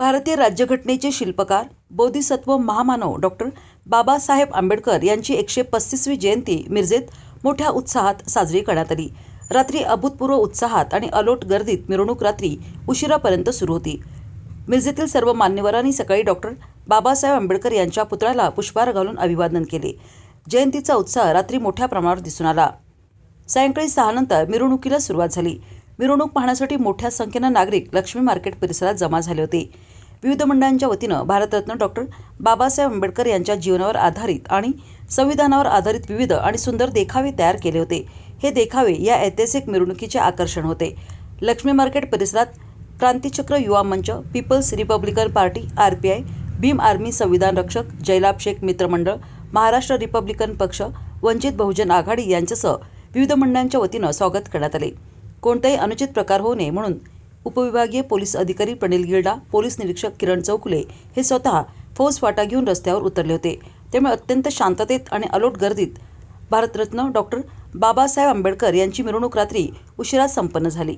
भारतीय राज्यघटनेचे शिल्पकार बोधिसत्व महामानव डॉक्टर बाबासाहेब आंबेडकर यांची 135वी जयंती मिरजेत मोठ्या उत्साहात साजरी करण्यात आली। रात्री अभूतपूर्व उत्साहात आणि अलोट गर्दीत मिरवणूक रात्री उशिरापर्यंत सुरू होती। मिरजेतील सर्व मान्यवरांनी सकाळी डॉक्टर बाबासाहेब आंबेडकर यांच्या पुतळ्याला पुष्पहार घालून अभिवादन केले। जयंतीचा उत्साह रात्री मोठ्या प्रमाणावर दिसून आला। सायंकाळी 6 नंतर मिरवणुकीला सुरुवात झाली। मिरवणूक पाहण्यासाठी मोठ्या संख्येने नागरिक लक्ष्मी मार्केट परिसरात जमा झाले होते। विविध मंडळांच्या वतीनं भारतरत्न डॉक्टर बाबासाहेब आंबेडकर यांच्या जीवनावर आधारित आणि संविधानावर आधारित विविध आणि सुंदर देखावे तयार केले होते। हे देखावे या ऐतिहासिक मिरवणुकीचे आकर्षण होते। लक्ष्मी मार्केट परिसरात क्रांतीचक्र युवा मंच, People's Republican Party (RPI), Bhim Army संविधान रक्षक, जयलाभ शेख मित्र मंडळ, महाराष्ट्र रिपब्लिकन पक्ष, वंचित बहुजन आघाडी यांच्यासह विविध मंडळांच्या वतीनं स्वागत करण्यात आले। कोणताही अनुचित प्रकार होऊ नये म्हणून उपविभागीय पोलीस अधिकारी प्रणिल गिल्डा, पोलीस निरीक्षक किरण चौकुले हे स्वतः फौज फाटा घेऊन रस्त्यावर उतरले होते। त्यामुळे अत्यंत शांततेत आणि अलोट गर्दीत भारतरत्न डॉक्टर बाबासाहेब आंबेडकर यांची मिरवणूक रात्री उशिरा संपन्न झाली।